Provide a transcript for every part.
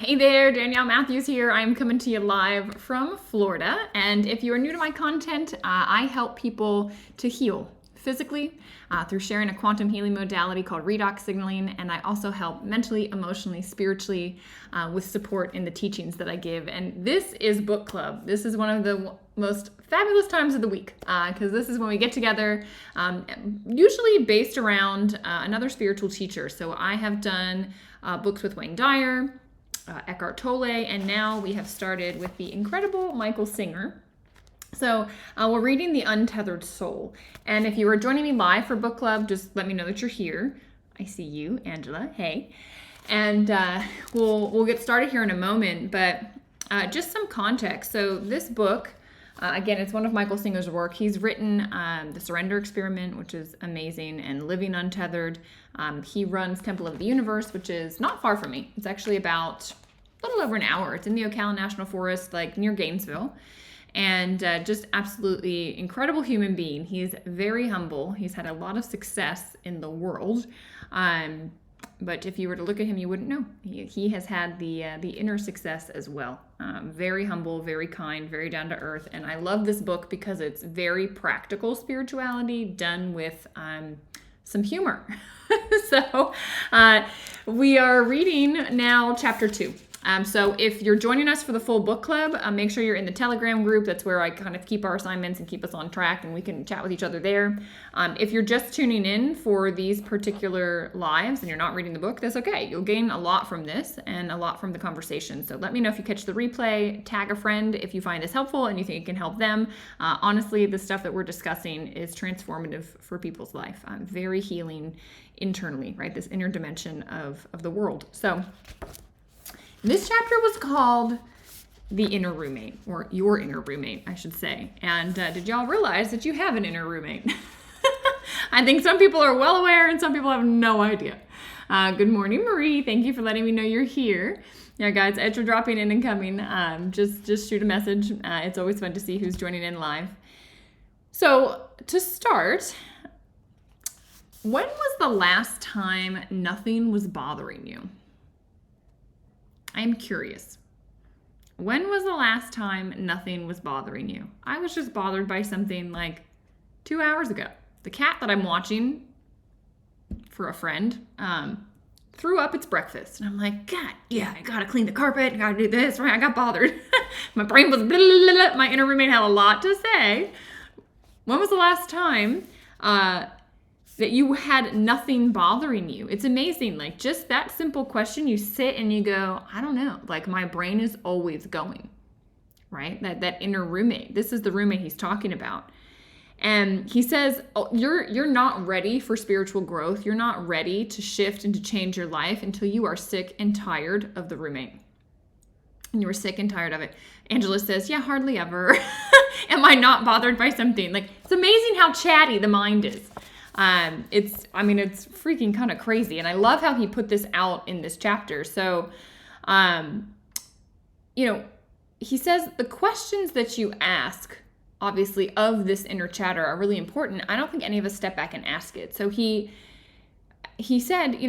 Hey there, Danielle Matthews here. I'm coming to you live from Florida. And if you are new to my content, I help people to heal physically through sharing a quantum healing modality called redox signaling. And I also help mentally, emotionally, spiritually with support in the teachings that I give. And this is book club. This is one of the most fabulous times of the week because this is when we get together, usually based around another spiritual teacher. So I have done books with Wayne Dyer, Eckhart Tolle, and now we have started with the incredible Michael Singer. So we're reading The Untethered Soul. And if you are joining me live for book club, just let me know that you're here. I see you, Angela. Hey. And we'll get started here in a moment, but just some context. So this book, again, it's one of Michael Singer's work. He's written The Surrender Experiment, which is amazing, and Living Untethered. He runs Temple of the Universe, which is not far from me. It's actually about a little over an hour. It's in the Ocala National Forest, like near Gainesville. And just absolutely incredible human being. He's very humble. He's had a lot of success in the world. But if you were to look at him, you wouldn't know. He has had the inner success as well. Very humble, very kind, very down to earth. And I love this book because it's very practical spirituality done with some humor. So we are reading now chapter 2. So if you're joining us for the full book club, make sure you're in the Telegram group. That's where I kind of keep our assignments and keep us on track, and we can chat with each other there. If you're just tuning in for these particular lives and you're not reading the book, that's okay. You'll gain a lot from this and a lot from the conversation. So let me know if you catch the replay, tag a friend if you find this helpful and you think it can help them. Honestly, the stuff that we're discussing is transformative for people's life. Very healing internally, right? This inner dimension of the world. So this chapter was called The Inner Roommate, or Your Inner Roommate, I should say. And did y'all realize that you have an inner roommate? I think some people are well aware and some people have no idea. Good morning, Marie. Thank you for letting me know you're here. Yeah, guys, as you're dropping in and coming, just shoot a message. It's always fun to see who's joining in live. So to start, when was the last time nothing was bothering you? I'm curious. When was the last time nothing was bothering you? I was just bothered by something like 2 hours ago. The cat that I'm watching for a friend threw up its breakfast. And I'm like, God, yeah, I gotta clean the carpet. I gotta do this, right? I got bothered. My brain was blah, blah, blah. My inner roommate had a lot to say. When was the last time that you had nothing bothering you? It's amazing. Like just that simple question, you sit and you go, I don't know. Like my brain is always going, right? That inner roommate. This is the roommate he's talking about. And he says, oh, you're not ready for spiritual growth. You're not ready to shift and to change your life until you are sick and tired of the roommate. And you were sick and tired of it. Angela says, yeah, hardly ever. Am I not bothered by something? Like it's amazing how chatty the mind is. It's freaking kind of crazy. And I love how he put this out in this chapter. So, he says the questions that you ask, obviously, of this inner chatter are really important. I don't think any of us step back and ask it. So he said,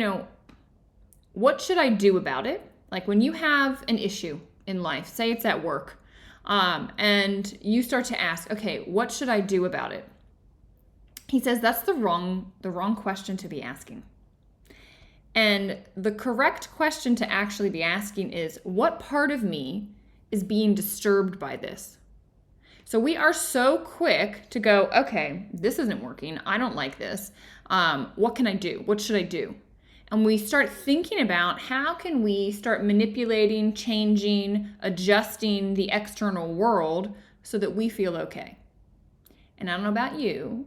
what should I do about it? Like when you have an issue in life, say it's at work, and you start to ask, okay, what should I do about it? He says that's the wrong question to be asking. And the correct question to actually be asking is, what part of me is being disturbed by this? So we are so quick to go, okay, this isn't working. I don't like this. What can I do? What should I do? And we start thinking about how can we start manipulating, changing, adjusting the external world so that we feel okay. And I don't know about you,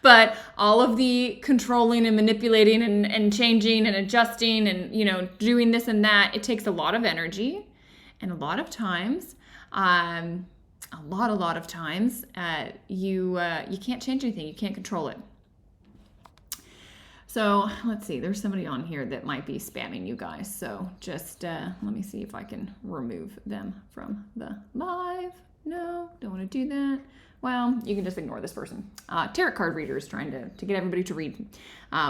but all of the controlling and manipulating and changing and adjusting and, doing this and that, it takes a lot of energy. And a lot of times, you can't change anything. You can't control it. So let's see, there's somebody on here that might be spamming you guys. So just let me see if I can remove them from the live. No, don't want to do that. Well, you can just ignore this person. Tarot card readers trying to get everybody to read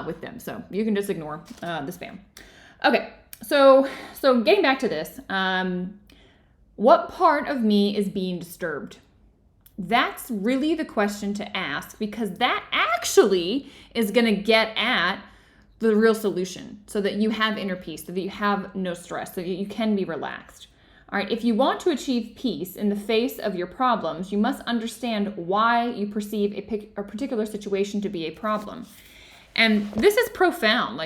with them. So you can just ignore the spam. Okay, So getting back to this, what part of me is being disturbed? That's really the question to ask, because that actually is going to get at the real solution, so that you have inner peace, so that you have no stress, so that you can be relaxed. All right, if you want to achieve peace in the face of your problems, you must understand why you perceive a particular situation to be a problem. And this is profound.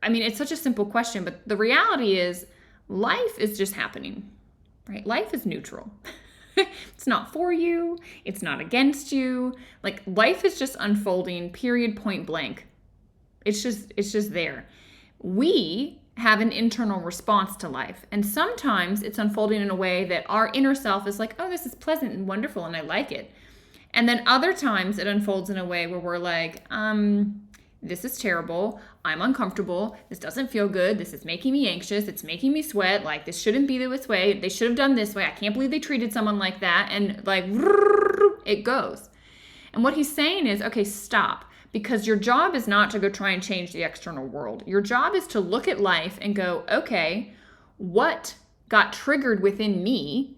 It's such a simple question, but the reality is life is just happening, right? Life is neutral. It's not for you. It's not against you. Life is just unfolding, period, point blank. It's just there. We have an internal response to life. And sometimes it's unfolding in a way that our inner self is like, oh, this is pleasant and wonderful and I like it. And then other times it unfolds in a way where we're like, this is terrible. I'm uncomfortable. This doesn't feel good. This is making me anxious. It's making me sweat. This shouldn't be this way. They should have done this way. I can't believe they treated someone like that. And it goes. And what he's saying is, okay, stop. Because your job is not to go try and change the external world. Your job is to look at life and go, okay, what got triggered within me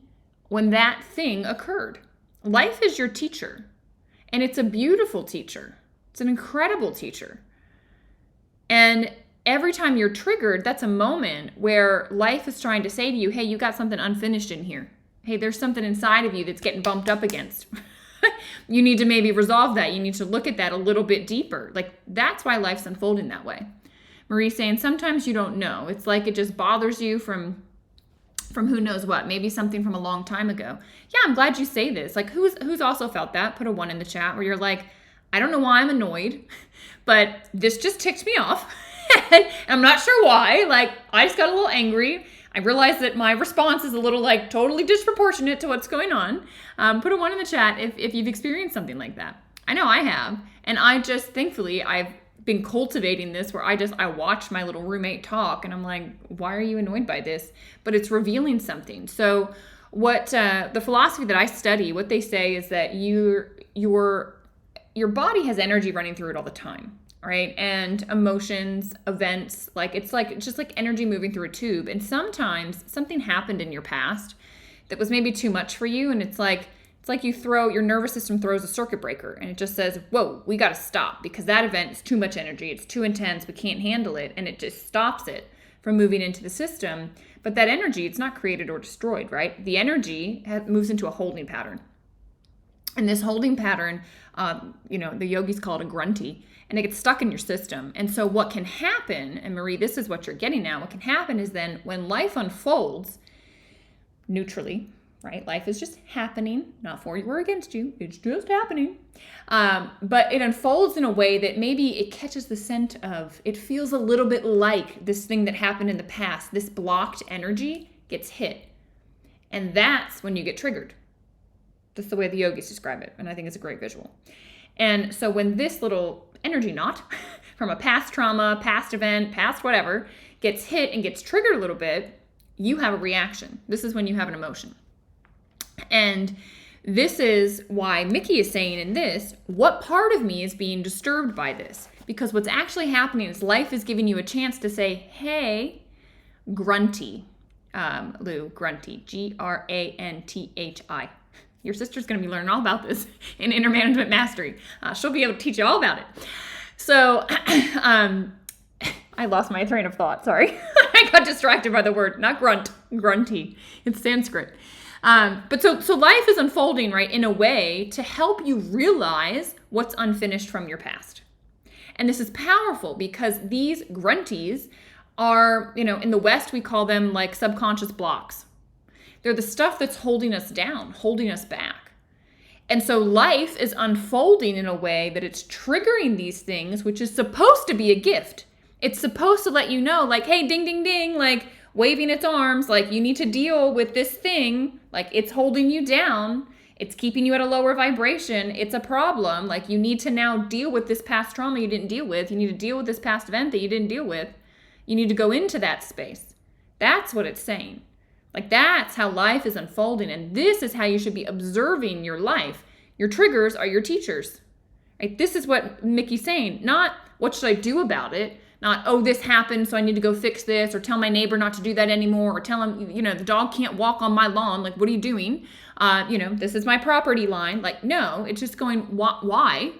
when that thing occurred? Life is your teacher. And it's a beautiful teacher. It's an incredible teacher. And every time you're triggered, that's a moment where life is trying to say to you, hey, you got something unfinished in here. Hey, there's something inside of you that's getting bumped up against. You need to maybe resolve that. You need to look at that a little bit deeper. That's why life's unfolding that way. Marie's saying sometimes you don't know. It's like it just bothers you from who knows what. Maybe something from a long time ago. Yeah, I'm glad you say this. Who's also felt that? Put a 1 in the chat where you're like, I don't know why I'm annoyed, but this just ticked me off. And I'm not sure why. I just got a little angry. I realized that my response is a little totally disproportionate to what's going on. Put a 1 in the chat if you've experienced something like that. I know I have. And thankfully, I've been cultivating this where I watch my little roommate talk and I'm like, why are you annoyed by this? But it's revealing something. So what the philosophy that I study, what they say is that your body has energy running through it all the time. Right? And emotions, events, it's just like energy moving through a tube. And sometimes something happened in your past that was maybe too much for you. And it's like your nervous system throws a circuit breaker and it just says, whoa, we got to stop because that event is too much energy. It's too intense. We can't handle it. And it just stops it from moving into the system. But that energy, it's not created or destroyed, right? The energy moves into a holding pattern. And this holding pattern, the yogis call it a grunty, and it gets stuck in your system. And so what can happen, and Marie, this is what you're getting now, what can happen is then when life unfolds neutrally, right? Life is just happening, not for you or against you. It's just happening. But it unfolds in a way that maybe it catches the scent of, it feels a little bit like this thing that happened in the past. This blocked energy gets hit. And that's when you get triggered. That's the way the yogis describe it. And I think it's a great visual. And so when this little energy knot from a past trauma, past event, past whatever, gets hit and gets triggered a little bit, you have a reaction. This is when you have an emotion. And this is why Mickey is saying in this, what part of me is being disturbed by this? Because what's actually happening is life is giving you a chance to say, hey, grunty. Lou, grunty, Granthi. Your sister's going to be learning all about this in Inner Management Mastery. She'll be able to teach you all about it. So I lost my train of thought. Sorry. I got distracted by the word, not grunt, grunty. It's Sanskrit. But so life is unfolding, right, in a way to help you realize what's unfinished from your past. And this is powerful because these grunties are, in the West, we call them subconscious blocks. They're the stuff that's holding us down, holding us back. And so life is unfolding in a way that it's triggering these things, which is supposed to be a gift. It's supposed to let you know, hey, ding, ding, ding, waving its arms, you need to deal with this thing, it's holding you down. It's keeping you at a lower vibration. It's a problem. You need to now deal with this past trauma you didn't deal with. You need to deal with this past event that you didn't deal with. You need to go into that space. That's what it's saying. That's how life is unfolding. And this is how you should be observing your life. Your triggers are your teachers. Right? This is what Mickey's saying. Not what should I do about it, Not, oh, this happened, so I need to go fix this, or tell my neighbor not to do that anymore, or tell him, the dog can't walk on my lawn. Like, what are you doing? This is my property line. Like, no, it's just going, why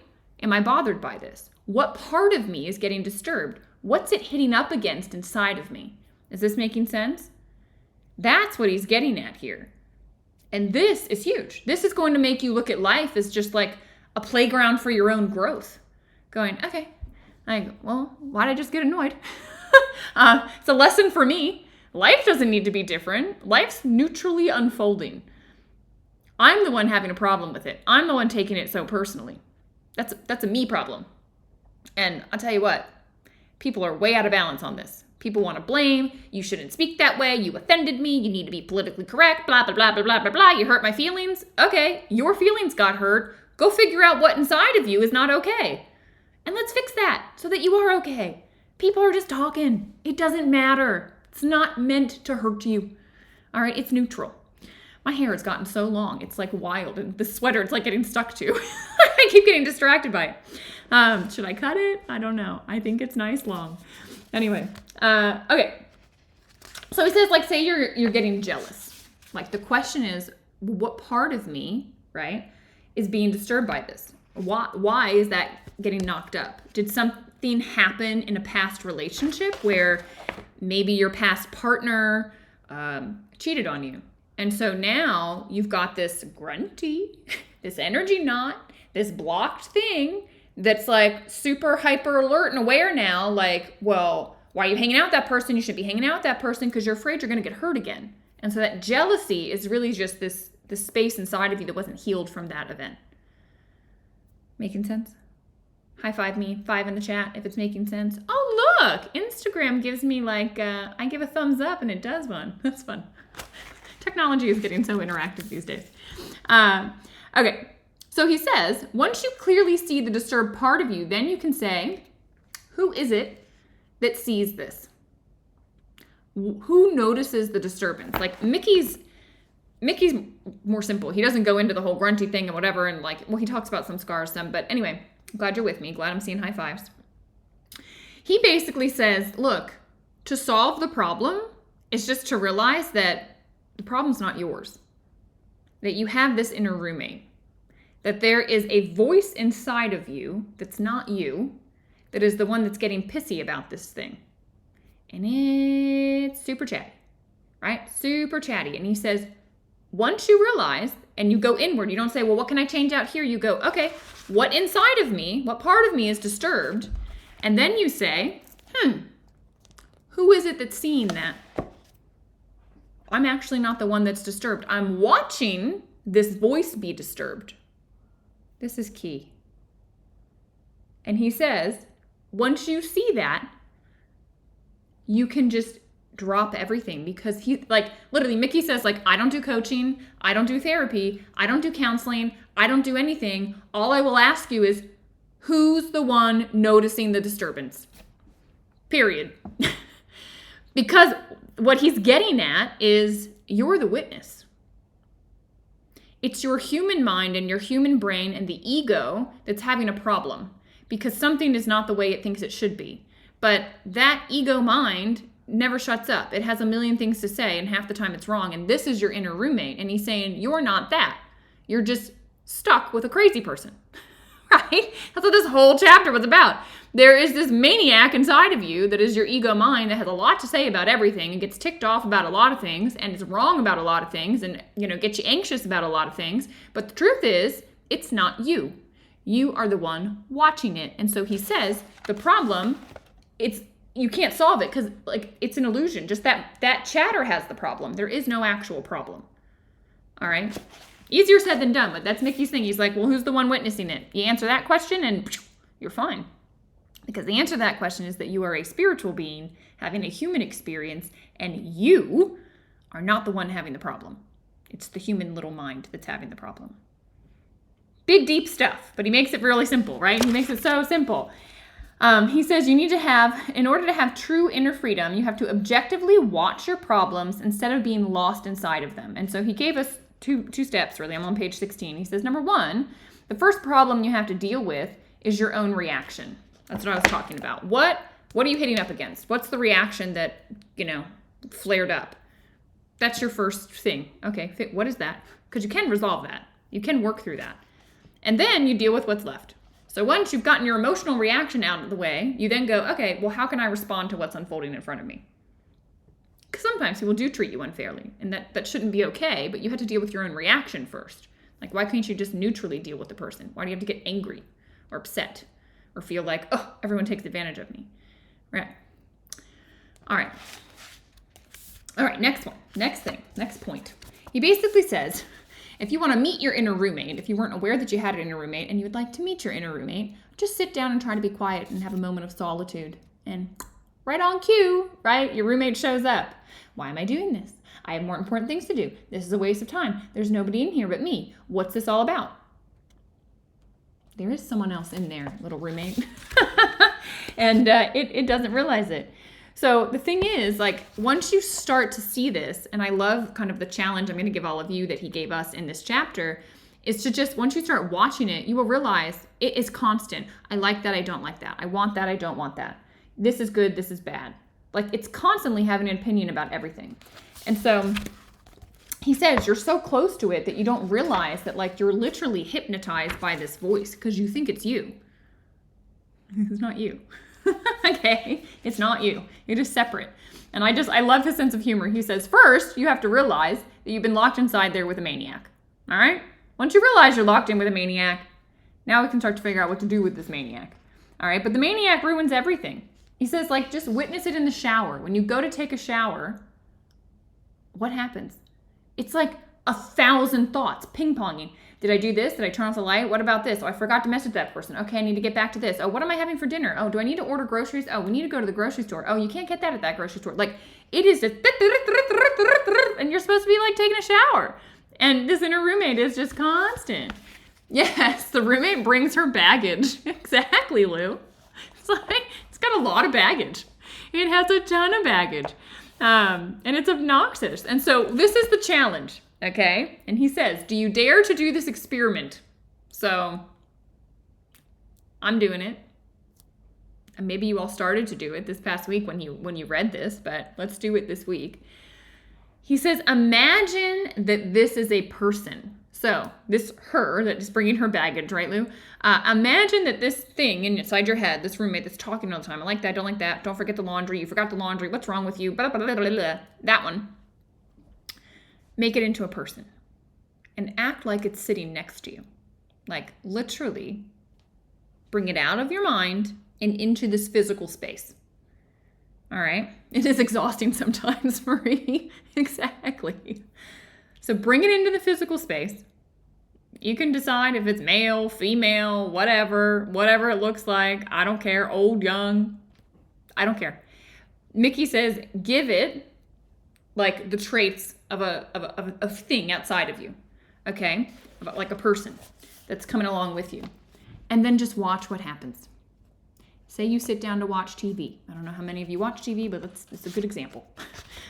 am I bothered by this? What part of me is getting disturbed? What's it hitting up against inside of me? Is this making sense? That's what he's getting at here. And this is huge. This is going to make you look at life as just like a playground for your own growth. Going, okay, well, why'd I just get annoyed? It's a lesson for me. Life doesn't need to be different. Life's neutrally unfolding. I'm the one having a problem with it. I'm the one taking it so personally. That's a me problem. And I'll tell you what, people are way out of balance on this. People want to blame. You shouldn't speak that way. You offended me. You need to be politically correct. Blah, blah, blah, blah, blah, blah, blah. You hurt my feelings. Okay, your feelings got hurt. Go figure out what inside of you is not okay. And let's fix that so that you are okay. People are just talking. It doesn't matter. It's not meant to hurt you. All right, it's neutral. My hair has gotten so long. It's like wild. And the sweater, it's like getting stuck to. I keep getting distracted by it. Should I cut it? I don't know. I think it's nice long. Anyway, okay. So he says, like, say you're getting jealous. Like, the question is, what part of me, right, is being disturbed by this? Why is that getting knocked up? Did something happen in a past relationship where maybe your past partner cheated on you? And so now you've got this grunty, this energy knot, this blocked thing that's like super hyper alert and aware now. Like, well, why are you hanging out with that person? You shouldn't be hanging out with that person because you're afraid you're going to get hurt again. And so that jealousy is really just this space inside of you that wasn't healed from that event. Making sense? High five me, 5 in the chat if it's making sense. Oh, look, Instagram gives me like, I give a thumbs up and it does one. That's fun. Technology is getting so interactive these days. Okay, so he says, once you clearly see the disturbed part of you, then you can say, who is it that sees this? Who notices the disturbance? Like Mickey's more simple. He doesn't go into the whole grunty thing and whatever, and like, well, he talks about some scars, but anyway, I'm glad you're with me. Glad I'm seeing high fives. He basically says, look, to solve the problem is just to realize that the problem's not yours. That you have this inner roommate. That there is a voice inside of you that's not you, that is the one that's getting pissy about this thing. And it's super chatty, right? Super chatty. And he says, once you realize and you go inward, you don't say, well, what can I change out here? You go, okay, what inside of me, what part of me is disturbed? And then you say, who is it that's seeing that? I'm actually not the one that's disturbed. I'm watching this voice be disturbed. This is key. And he says, once you see that, you can just drop everything, because he, like, literally Mickey says, like, I don't do coaching, I don't do therapy, I don't do counseling, I don't do anything. All I will ask you is, who's the one noticing the disturbance? Period. Because what he's getting at is you're the witness. It's your human mind and your human brain and the ego that's having a problem because something is not the way it thinks it should be. But that ego mind never shuts up. It has a million things to say, and half the time it's wrong. And this is your inner roommate. And he's saying, you're not that. You're just stuck with a crazy person, right? That's what this whole chapter was about. There is this maniac inside of you that is your ego mind that has a lot to say about everything and gets ticked off about a lot of things and is wrong about a lot of things and, gets you anxious about a lot of things. But the truth is, it's not you. You are the one watching it. And so he says, the problem, you can't solve it because, like, it's an illusion. Just that chatter has the problem. There is no actual problem. All right? Easier said than done, but that's Mickey's thing. He's like, well, who's the one witnessing it? You answer that question and you're fine. Because the answer to that question is that you are a spiritual being having a human experience, and you are not the one having the problem. It's the human little mind that's having the problem. Big, deep stuff, but he makes it really simple, right? He makes it so simple. He says you need to have, in order to have true inner freedom, you have to objectively watch your problems instead of being lost inside of them. And so he gave us two steps, really. I'm on page 16. He says, number 1, the first problem you have to deal with is your own reaction. That's what I was talking about. What What are you hitting up against? What's the reaction that, flared up? That's your first thing. Okay, what is that? Because you can resolve that. You can work through that. And then you deal with what's left. So once you've gotten your emotional reaction out of the way, you then go, okay, well, how can I respond to what's unfolding in front of me? Because sometimes people do treat you unfairly, and that shouldn't be okay, but you have to deal with your own reaction first. Like, why can't you just neutrally deal with the person? Why do you have to get angry or upset or feel like, oh, everyone takes advantage of me? Right. All right. All right, next one. Next thing. Next point. He basically says, if you want to meet your inner roommate, if you weren't aware that you had an inner roommate and you would like to meet your inner roommate, just sit down and try to be quiet and have a moment of solitude. And right on cue, right? Your roommate shows up. Why am I doing this? I have more important things to do. This is a waste of time. There's nobody in here but me. What's this all about? There is someone else in there, little roommate. And it doesn't realize it. So the thing is, like, once you start to see this, and I love kind of the challenge I'm going to give all of you that he gave us in this chapter, is to just, once you start watching it, you will realize it is constant. I like that. I don't like that. I want that. I don't want that. This is good. This is bad. Like, it's constantly having an opinion about everything. And so he says you're so close to it that you don't realize that, like, you're literally hypnotized by this voice because you think it's you. It's not you. Okay, it's not you. You're just separate. And I love his sense of humor. He says, first, you have to realize that you've been locked inside there with a maniac. All right? Once you realize you're locked in with a maniac, now we can start to figure out what to do with this maniac. All right? But the maniac ruins everything. He says, like, just witness it in the shower. When you go to take a shower, what happens? It's like 1,000 thoughts ping-ponging. Did I do this? Did I turn off the light? What about this? Oh, I forgot to message that person. Okay, I need to get back to this. Oh, what am I having for dinner? Oh, do I need to order groceries? Oh, we need to go to the grocery store. Oh, you can't get that at that grocery store. Like, it is just, and you're supposed to be, like, taking a shower. And this inner roommate is just constant. Yes, the roommate brings her baggage. Exactly, Lou. It's like, it's got a lot of baggage. It has a ton of baggage. And it's obnoxious. And so this is the challenge. Okay? And he says, do you dare to do this experiment? So I'm doing it. And maybe you all started to do it this past week when you read this, but let's do it this week. He says, imagine that this is a person. So this her that is bringing her baggage, right, Lou? Imagine that this thing inside your head, this roommate that's talking all the time. I like that, don't like that. Don't forget the laundry. You forgot the laundry. What's wrong with you? Blah, blah, blah, blah, blah. That one. Make it into a person and act like it's sitting next to you. Like, literally bring it out of your mind and into this physical space. All right? It is exhausting sometimes, Marie. Exactly. So bring it into the physical space. You can decide if it's male, female, whatever it looks like. I don't care. Old, young. I don't care. Mickey says, give it like the traits of a thing outside of you, okay? Like a person that's coming along with you. And then just watch what happens. Say you sit down to watch TV. I don't know how many of you watch TV, but it's a good example.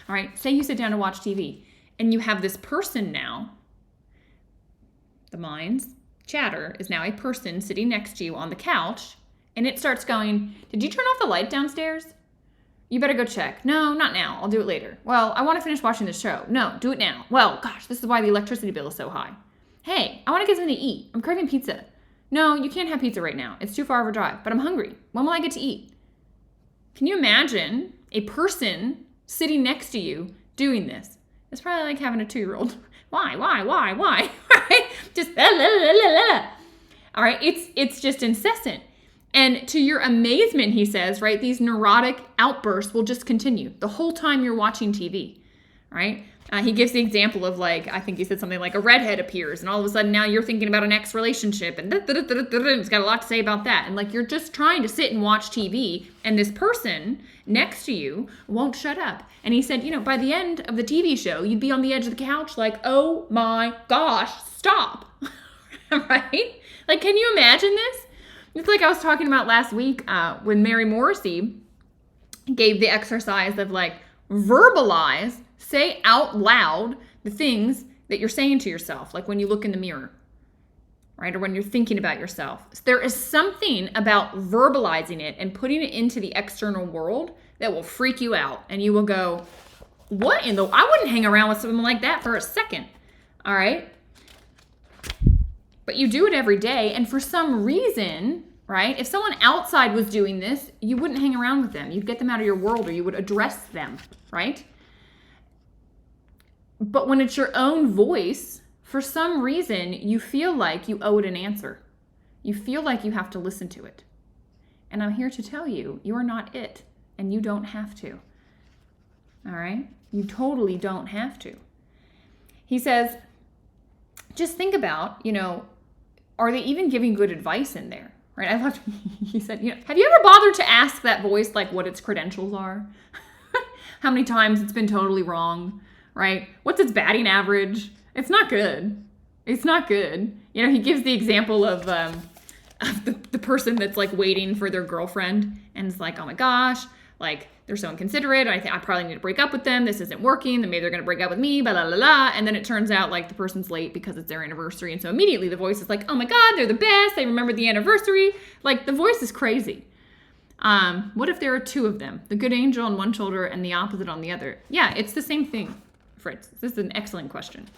All right, say you sit down to watch TV and you have this person now. The mind's chatter is now a person sitting next to you on the couch, and it starts going, did you turn off the light downstairs? You better go check. No, not now. I'll do it later. Well, I want to finish watching the show. No, do it now. Well, gosh, this is why the electricity bill is so high. Hey, I want to get something to eat. I'm craving pizza. No, you can't have pizza right now. It's too far of a drive, but I'm hungry. When will I get to eat? Can you imagine a person sitting next to you doing this? It's probably like having a 2-year-old. Why? Right? Just, la, la, la, la, la. All right, it's just incessant. And to your amazement, he says, right, these neurotic outbursts will just continue the whole time you're watching TV, right? He gives the example of, like, I think he said something like a redhead appears and all of a sudden now you're thinking about an ex relationship and it's got a lot to say about that. And, like, you're just trying to sit and watch TV and this person next to you won't shut up. And he said, by the end of the TV show, you'd be on the edge of the couch like, oh my gosh, stop, right? Like, can you imagine this? It's like I was talking about last week when Mary Morrissey gave the exercise of, like, verbalize, say out loud the things that you're saying to yourself, like when you look in the mirror, right? Or when you're thinking about yourself. There is something about verbalizing it and putting it into the external world that will freak you out. And you will go, what in the, I wouldn't hang around with someone like that for a second. All right. But you do it every day. And for some reason, right, if someone outside was doing this, you wouldn't hang around with them. You'd get them out of your world, or you would address them, right? But when it's your own voice, for some reason, you feel like you owe it an answer. You feel like you have to listen to it. And I'm here to tell you, you're not it, and you don't have to. All right? You totally don't have to. He says, just think about, are they even giving good advice in there? Right? I loved, he said, have you ever bothered to ask that voice like what its credentials are? How many times it's been totally wrong, right? What's its batting average? It's not good. It's not good. He gives the example of the person that's like waiting for their girlfriend and is like, oh my gosh, like they're so inconsiderate. I think I probably need to break up with them. This isn't working. Then maybe they're going to break up with me, blah, blah, blah, blah. And then it turns out like the person's late because it's their anniversary. And so immediately the voice is like, oh my God, they're the best. They remember the anniversary. Like the voice is crazy. What if there are two of them? The good angel on one shoulder and the opposite on the other? Yeah, it's the same thing, Fritz. This is an excellent question.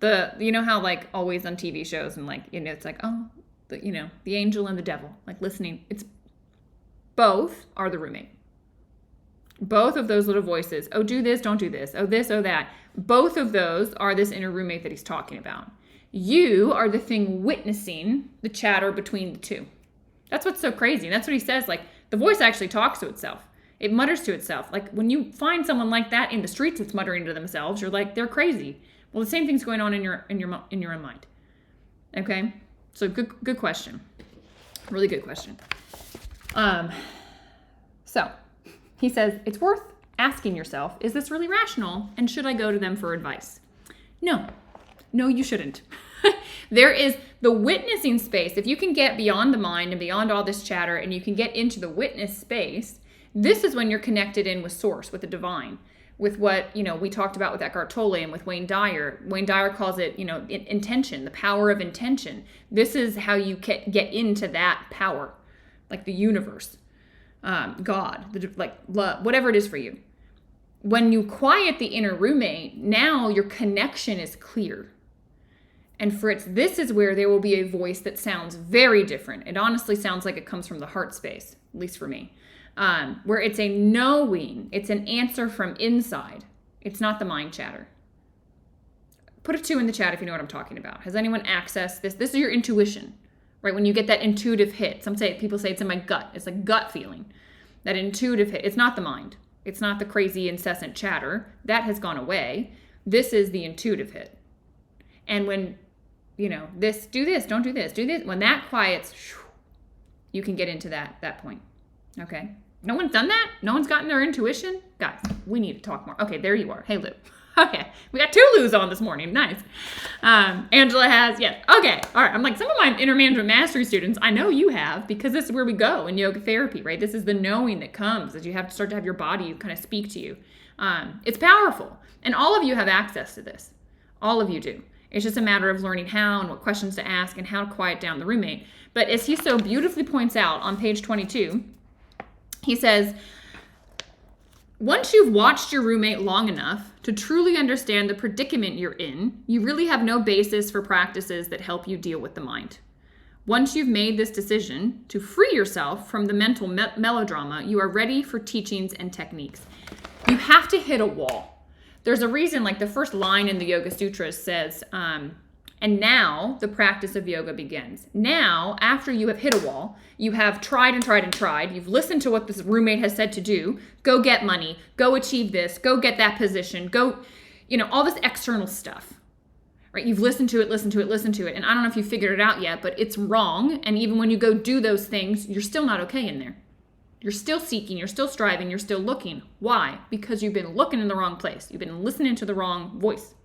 How like always on TV shows and like, it's like, the angel and the devil, like listening. It's both are the roommate. Both of those little voices, oh, do this, don't do this, oh, this, oh, that. Both of those are this inner roommate that he's talking about. You are the thing witnessing the chatter between the two. That's what's so crazy. And that's what he says. Like the voice actually talks to itself. It mutters to itself. Like when you find someone like that in the streets that's muttering to themselves, you're like, they're crazy. Well, the same thing's going on in your own mind. Okay? So good question. Really good question. So he says, it's worth asking yourself, is this really rational? And should I go to them for advice? No, you shouldn't. There is the witnessing space. If you can get beyond the mind and beyond all this chatter and you can get into the witness space, this is when you're connected in with source, with the divine, with what, we talked about with Eckhart Tolle and with Wayne Dyer. Wayne Dyer calls it, intention, the power of intention. This is how you get into that power, like the universe. God, like love, whatever it is for you. When you quiet the inner roommate, now your connection is clear. And Fritz, this is where there will be a voice that sounds very different. It honestly sounds like it comes from the heart space, at least for me, where it's a knowing, it's an answer from inside. It's not the mind chatter. Put a 2 in the chat if you know what I'm talking about. Has anyone accessed this? This is your intuition. Right, when you get that intuitive hit, people say it's in my gut. It's a gut feeling. That intuitive hit. It's not the mind. It's not the crazy incessant chatter. That has gone away. This is the intuitive hit. And when, this, do this, don't do this, do this. When that quiets, you can get into that point. Okay? No one's done that? No one's gotten their intuition? Guys, we need to talk more. Okay, there you are. Hey, Lou. Okay, we got 2 Lou's on this morning. Nice. Angela has, yes. Okay, all right. I'm like, some of my inner management mastery students, I know you have, because this is where we go in yoga therapy, right? This is the knowing that comes as you have to start to have your body kind of speak to you. It's powerful. And all of you have access to this. All of you do. It's just a matter of learning how and what questions to ask and how to quiet down the roommate. But as he so beautifully points out on page 22, he says, once you've watched your roommate long enough to truly understand the predicament you're in, you really have no basis for practices that help you deal with the mind. Once you've made this decision to free yourself from the mental melodrama, you are ready for teachings and techniques. You have to hit a wall. There's a reason, like the first line in the Yoga Sutras says, and now the practice of yoga begins. Now, after you have hit a wall, you have tried and tried and tried. You've listened to what this roommate has said to do. Go get money. Go achieve this. Go get that position. Go, all this external stuff. Right? You've listened to it. And I don't know if you figured it out yet, but it's wrong. And even when you go do those things, you're still not okay in there. You're still seeking. You're still striving. You're still looking. Why? Because you've been looking in the wrong place. You've been listening to the wrong voice.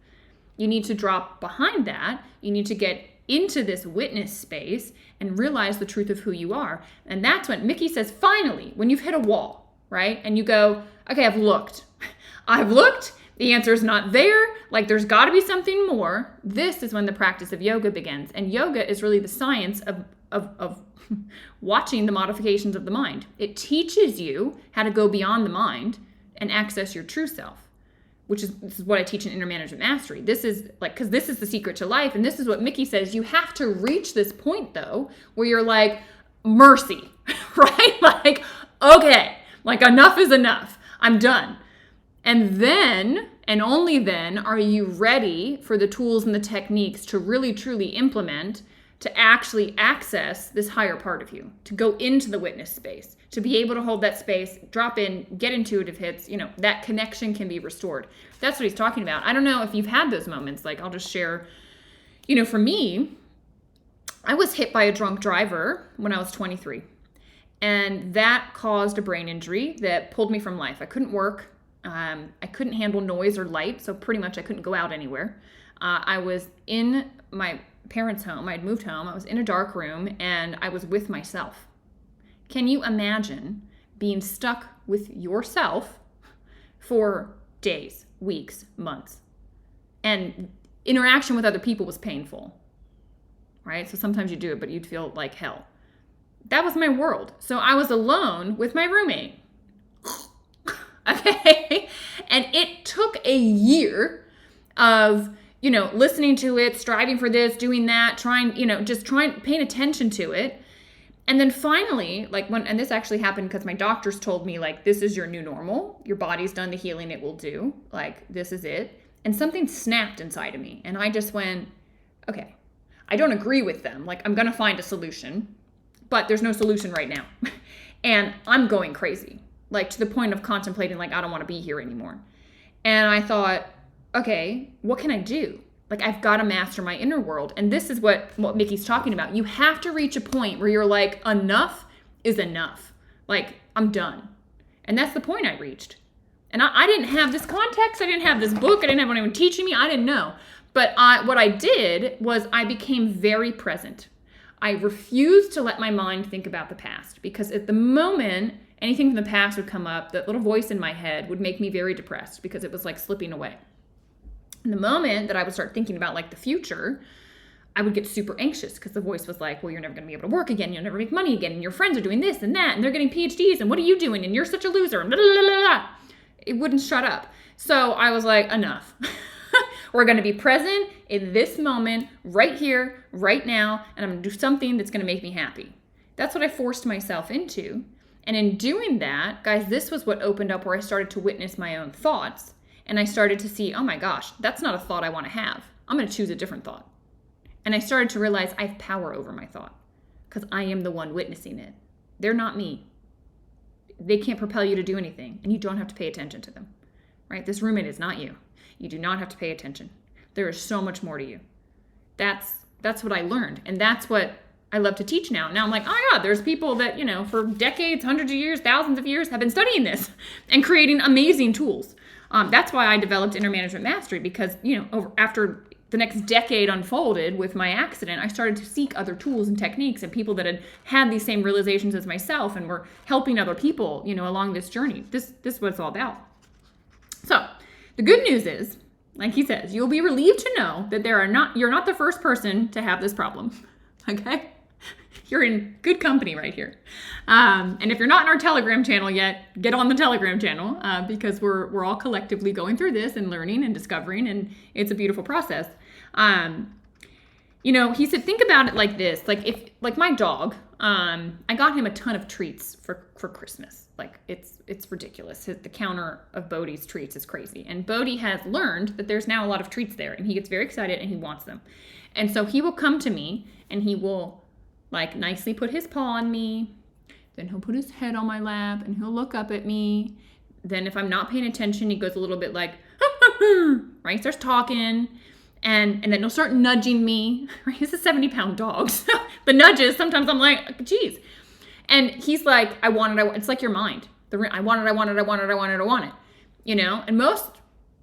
You need to drop behind that. You need to get into this witness space and realize the truth of who you are. And that's when Mickey says, finally, when you've hit a wall, right? And you go, okay, I've looked. the answer is not there. Like, there's got to be something more. This is when the practice of yoga begins. And yoga is really the science of watching the modifications of the mind. It teaches you how to go beyond the mind and access your true self, this is what I teach in Inner Management Mastery. This is like, because this is the secret to life. And this is what Mickey says. You have to reach this point, though, where you're like, mercy, right? Like, okay, like enough is enough. I'm done. And then, and only then, are you ready for the tools and the techniques to really, truly implement, to actually access this higher part of you, to go into the witness space, to be able to hold that space, drop in, get intuitive hits, that connection can be restored. That's what he's talking about. I don't know if you've had those moments. Like, I'll just share, for me, I was hit by a drunk driver when I was 23. And that caused a brain injury that pulled me from life. I couldn't work. I couldn't handle noise or light. So pretty much I couldn't go out anywhere. I was in my parents' home. I had moved home. I was in a dark room and I was with myself. Can you imagine being stuck with yourself for days, weeks, months? And interaction with other people was painful, right? So sometimes you do it, but you'd feel like hell. That was my world. So I was alone with my roommate. Okay? And it took a year of, listening to it, striving for this, doing that, paying attention to it. And then finally, and this actually happened because my doctors told me, this is your new normal. Your body's done the healing it will do. This is it. And something snapped inside of me. And I just went, okay, I don't agree with them. I'm going to find a solution, but there's no solution right now. And I'm going crazy, to the point of contemplating, I don't want to be here anymore. And I thought, okay, what can I do? I've got to master my inner world. And this is what Mickey's talking about. You have to reach a point where you're like, enough is enough. I'm done. And that's the point I reached. And I didn't have this context. I didn't have this book. I didn't have anyone teaching me. I didn't know. But what I did was I became very present. I refused to let my mind think about the past, because at the moment anything from the past would come up, that little voice in my head would make me very depressed because it was slipping away. And the moment that I would start thinking about the future, I would get super anxious because the voice was like, well, you're never going to be able to work again. You'll never make money again. And your friends are doing this and that. And they're getting PhDs. And what are you doing? And you're such a loser. And blah, blah, blah, blah. It wouldn't shut up. So I was like, enough. We're going to be present in this moment, right here, right now. And I'm going to do something that's going to make me happy. That's what I forced myself into. And in doing that, guys, this was what opened up where I started to witness my own thoughts. And I started to see, oh my gosh, that's not a thought I want to have. I'm going to choose a different thought. And I started to realize I have power over my thought because I am the one witnessing it. They're not me. They can't propel you to do anything, and you don't have to pay attention to them, right? This roommate is not you. You do not have to pay attention. There is so much more to you. That's what I learned, and that's what I love to teach now. Now I'm like, oh my God, there's people that, for decades, hundreds of years, thousands of years have been studying this and creating amazing tools. That's why I developed Inner Management Mastery, because, after the next decade unfolded with my accident, I started to seek other tools and techniques and people that had these same realizations as myself and were helping other people, along this journey. This is what it's all about. So the good news is, like he says, you'll be relieved to know that you're not the first person to have this problem. Okay? You're in good company right here. And if you're not in our Telegram channel yet, get on the Telegram channel because we're all collectively going through this and learning and discovering, and it's a beautiful process. He said, think about it like this. If my dog, I got him a ton of treats for Christmas. It's ridiculous. The counter of Bodhi's treats is crazy. And Bodhi has learned that there's now a lot of treats there, and he gets very excited and he wants them. And so he will come to me and he will nicely put his paw on me. Then he'll put his head on my lap and he'll look up at me. Then if I'm not paying attention, he goes a little bit right? He starts talking. And then he'll start nudging me. Right? He's a 70-pound dog. So the nudges, sometimes I'm like, geez. And he's like, I want it. It's like your mind. I want it. And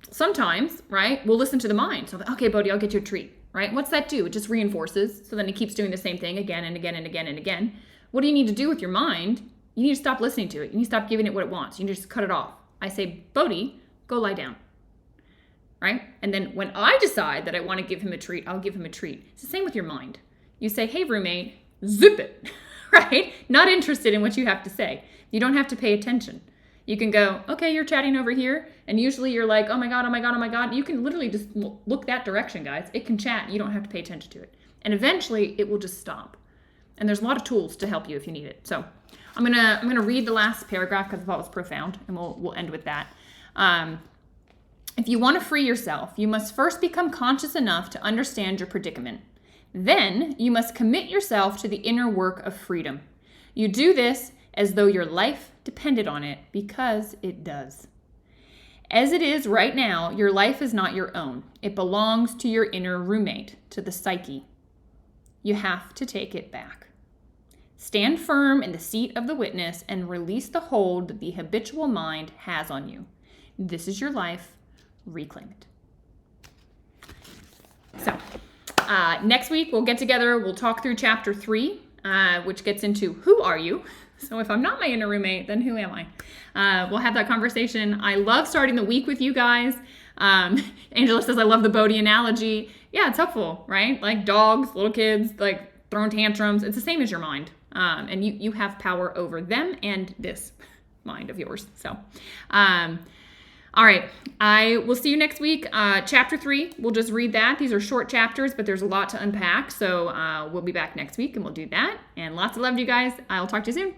sometimes, right, we'll listen to the mind. So I'm like, okay, Bodhi, I'll get you a treat. Right? What's that do? It just reinforces. So then it keeps doing the same thing again and again and again and again. What do you need to do with your mind? You need to stop listening to it. You need to stop giving it what it wants. You need to just cut it off. I say, Bodhi, go lie down. right? And then when I decide that I want to give him a treat, I'll give him a treat. It's the same with your mind. You say, hey, roommate, zip it, right? Not interested in what you have to say. You don't have to pay attention. You can go, okay, you're chatting over here. And usually you're like, oh my God, oh my God, oh my God. You can literally just look that direction, guys. It can chat. You don't have to pay attention to it. And eventually it will just stop. And there's a lot of tools to help you if you need it. So I'm gonna read the last paragraph because I thought it was profound, and we'll end with that. If you want to free yourself, you must first become conscious enough to understand your predicament. Then you must commit yourself to the inner work of freedom. You do this as though your life depended on it, because it does. As it is right now, your life is not your own. It belongs to your inner roommate, to the psyche. You have to take it back. Stand firm in the seat of the witness and release the hold that the habitual mind has on you. This is your life. Reclaim it. So, next week we'll get together. We'll talk through chapter 3, which gets into who are you? So if I'm not my inner roommate, then who am I? We'll have that conversation. I love starting the week with you guys. Angela says, I love the Bodhi analogy. Yeah, it's helpful, right? Like dogs, little kids, like throwing tantrums. It's the same as your mind. And you have power over them and this mind of yours. So, all right. I will see you next week. Chapter 3, we'll just read that. These are short chapters, but there's a lot to unpack. So we'll be back next week and we'll do that. And lots of love to you guys. I'll talk to you soon.